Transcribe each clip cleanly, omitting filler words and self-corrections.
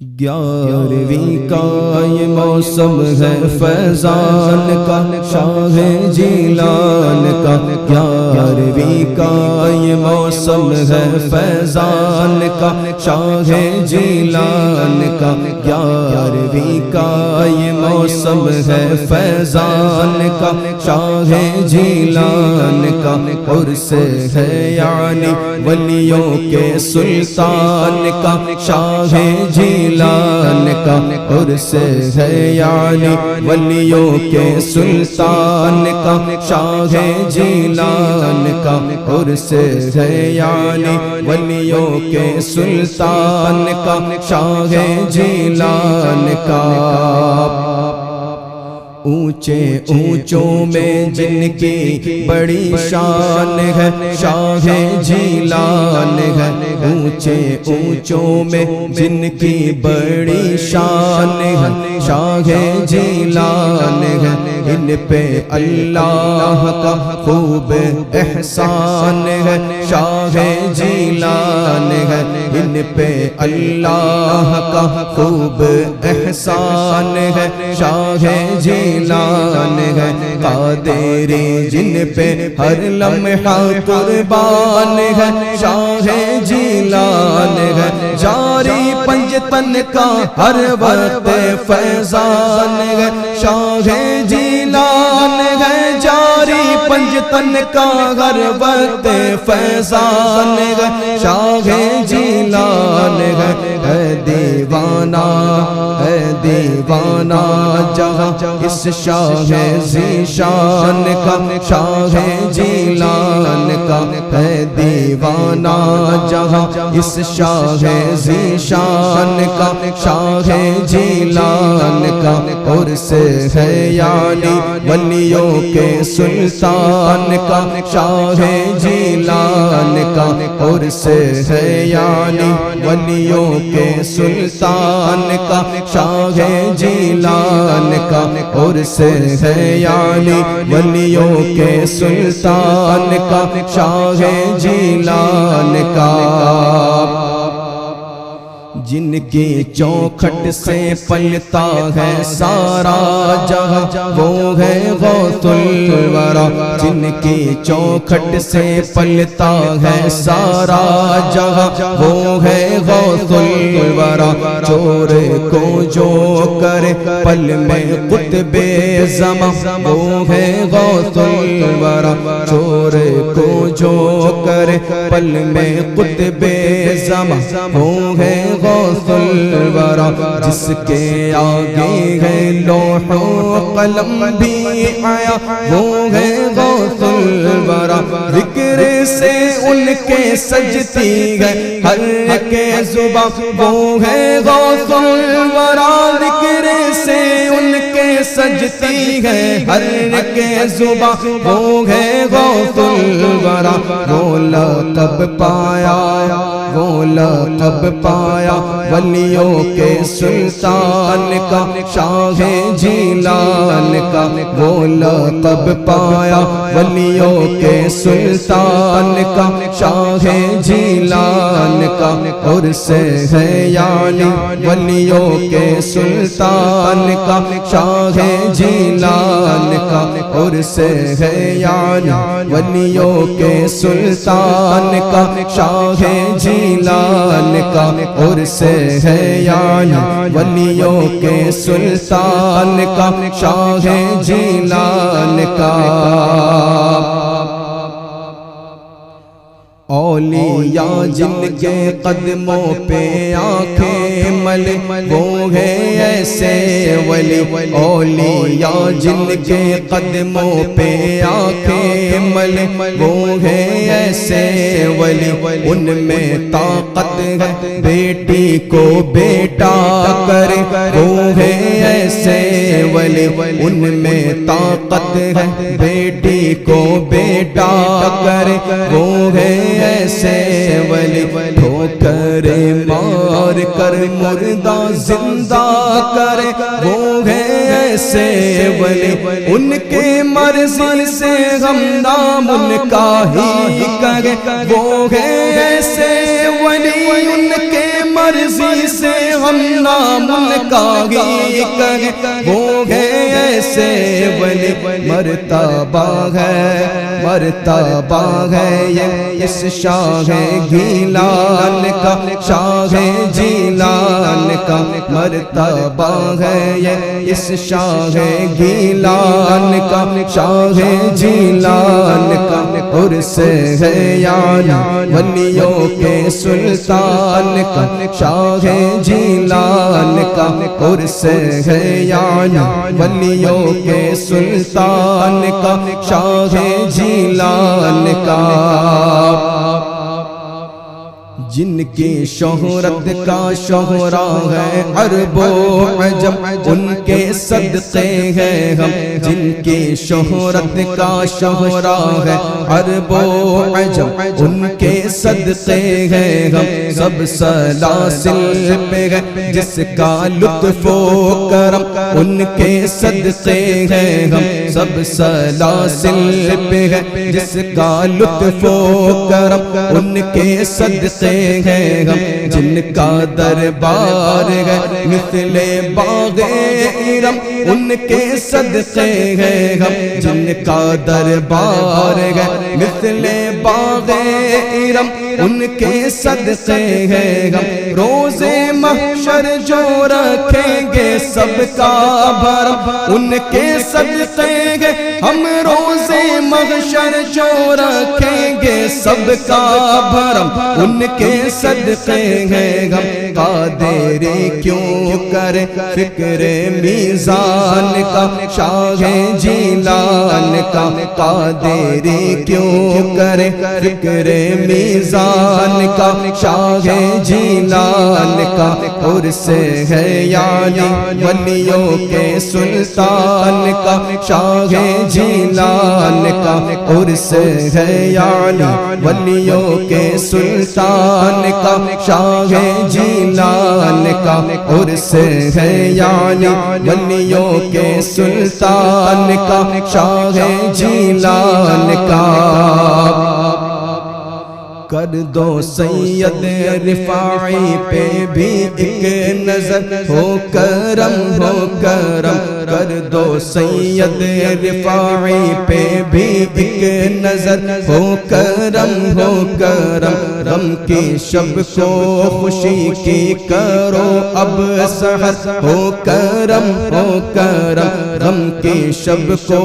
11ویں کا یہ موسم ہے فیضان کا، شاہ جیلان کا۔ 11ویں کا یہ موسم ہے فیضان کا، شاہ جیلان کا۔ 11ویں کا یہ موسم ہے فیضان کا، شاہ جیلان کا۔ عرس ہے یعنی ولیوں کے سلطان کا، شاہ جیلان کا۔ عرس ہے یعنی ولیوں کے سلطان کا، شاہ جیلان کا۔ عرس ہے یعنی ولیوں کے سلطان کا، شاہ جیلان کا۔ اونچے اونچوں میں جن کی بڑی شان ہے، شاہ جیلان ہے۔ اونچے اونچوں میں جن کی بڑی شان ہے، شاہ جیلان ہے۔ ان پہ اللہ کا خوب احسان ہے، شاہ جیلان ہے۔ ان پہ اللہ کا خوب احسان ہے، شاہ جیلان ہے۔ قادری جن پہ ہر لمحہ قربان ہے، شاہ جیلان ہے۔ جاری پنجتن کا ہر وقت فیضان ہے، شاہ جیلان ہے۔ جاری پنجتن کا ہر وقت فیضان ہے، شاہ جیلان ہے۔ ہے دیوانہ ہے دیوانہ جہاں اس شاہ ذیشان کا، شاہ جیلان کا۔ ہے دیوانہ جہاں اس شاہ ذیشان کا، شاہ جیلان کا۔ عرس ہے یعنی ولیوں کے سلطان کا، شاہ جیلان کا۔ عرس ہے یعنی ولیوں کے سلطان کا، شاہ جیلان کا۔ عرس ہے یعنی ولیوں کے سلطان کا، شاہ جیلان کا۔ جن کی چوکھٹ سے پلتا ہے سارا جہاں، وہ ہے غوث الورا۔ جن کی چوکھٹ سے پلتا ہے سارا جہاں، وہ ہے غوث الورا۔ چور کو جو کرے پل میں قطب زماں، وہ ہے غوث الورا۔ چور کو جو کرے پل میں قطب زماں، وہ ہے غوث الورا۔ جس کے آگے ہے لوح و قلم بھی آیا، وہ ہے غوث الورا۔ ذکر سے ان کے سجتی ہے ہر کے زباں، وہ ہے غوث الورا۔ ذکر سے ان کے سجتی ہے ہر کے زباں، وہ ہے غوث الورا۔ وہ لقب پایا وہ لقب پایا ولیوں کے سلطان کا، شاہ جیلان کا۔ وہ لقب پایا ولیوں کے سلطان کا، شاہ جیلان کا۔ عرس ہے یعنی ولیوں کے سلطان کا، شاہ جیلان کا۔ عرس ہے یعنی ولیوں کے سلطان کا، شاہ جیلان کا۔ عرس ہے یعنی ولیوں کے سلطان کا، شاہ جیلان کا۔ اولیاء جن کے قدموں پہ آنکھیں ملے، وہ ہے ایسے ولی۔ اولیاء جن کے قدموں پہ آنکھیں ملے، وہ ہے ایسے ولی۔ ان میں طاقت ہے بیٹی کو بیٹا کرے، وہ ہے ایسے ولی۔ ان میں طاقت ہے بیٹی کو بیٹا کرے، وہ ہے ایسے ولی۔ ٹھوکر مار کر مردہ زندہ کرے، وہ ہے ایسے ولی۔ ان کے مرضی سے ہم نام ان کا ہی کرے، وہ ہے ایسے ولی۔ ان کے مرضی سے ہم نام ان کا ہی کریں، وہ ہے ایسے ولی، مرتبہ ہے یہ اس شاہ گیلان کا، شاہ جیلان کا مرتبہ ہے یہ اس شاہ گیلان کا، شاہ جیلان کا عرس ہے یعنی ولیوں کے سلطان کا، شاہ جیلان کا عرس ہے یعنی ولیوں کے سلطان کا، شاہ جیلان کا، جن کی شہرت کا شہرا ہے عرب و عجم، ان کے صدقے ہیں ہم، جن کی شہرت کا شہرا ہے عرب و عجم، ان کے صدقے ہیں ہم، سب سلاسل پہ ہے جس کا لطف و کرم، ان کے صدقے ہیں ہم، سب سلاسل پہ ہے جس کا لطف و کرم، ان کے صدقے ہیں ہم، جن کا دربار ہے مثل باغ ارم، ان کے صدقے ہیں ہم، جن کا دربار ہے مثل باغ ارم، ان کے صدقے ہیں ہم، روز محشر جو رکھیں گے سب کا بھرم، ان کے صدقے ہیں ہم، روز محشر جو رکھیں گے سب کا بھرم، ان کے صدقے ہیں ہم، قادری کیوں کرے فکر میزان کا، شاہ جیلان کا قادری کیوں کرے فکر میزان کا، شاہ جیلان کا عرس ہے یعنی ولیوں کے سلطان کا، شاہ جیلان کا عرس ہے یعنی ولیوں کے سلطان کا، شاہ جیلان کا عرس ہے یعنی ولیوں کے سلطان کا، شاہ جیلان کا، کر دو سید رفاعی پہ بھی ایک نظر، ہو کرم ہو کرم، کر دو سید رفاعی پہ بھی ایک نظر، ہو کرم ہو کرم، غم کی شب کو خوشی کی کرو اب سحر، ہو کرم ہو کرم، غم کی شب کو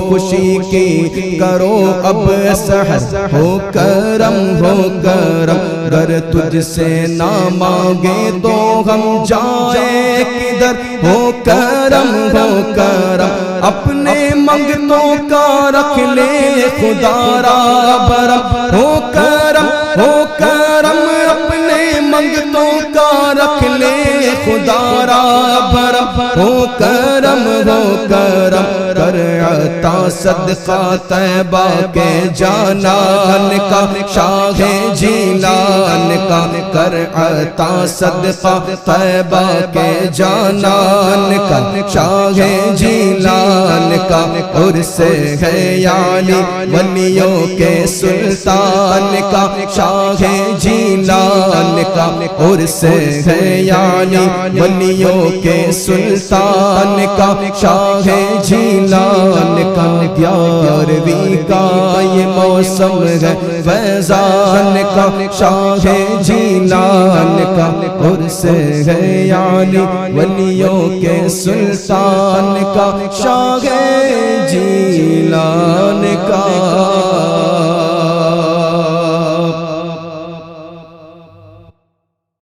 خوشی کی کرو اب سحر، ہو کرم ہو کرم، گر تجھ سے نہ مانگے تو ہم جائیں کدھر، ہو کرم ہو کرم، اپنے منگتوں کا رکھ لے خدا را برم، ہو کرم اپنے منگتوں کا رکھ لے خدا را برم، ہو کرم کر عطا صدقہ طیبہ کے جانان کا، شاہ جیلان کا کر عطا صدقہ طیبہ کے جانان کا، شاہ جیلان کا عرس ہے یعنی ولیوں کے سلطان کا، شاہ جیلان کا عرس ہے یعنی ولیوں کے سلطان کا، شاہ جیلان کا، 11ویں کا یہ موسم ہے فیضان کا، شاہ جیلان کا عرس ہے یعنی ولیوں کے سلطان کا، شاہ جیلان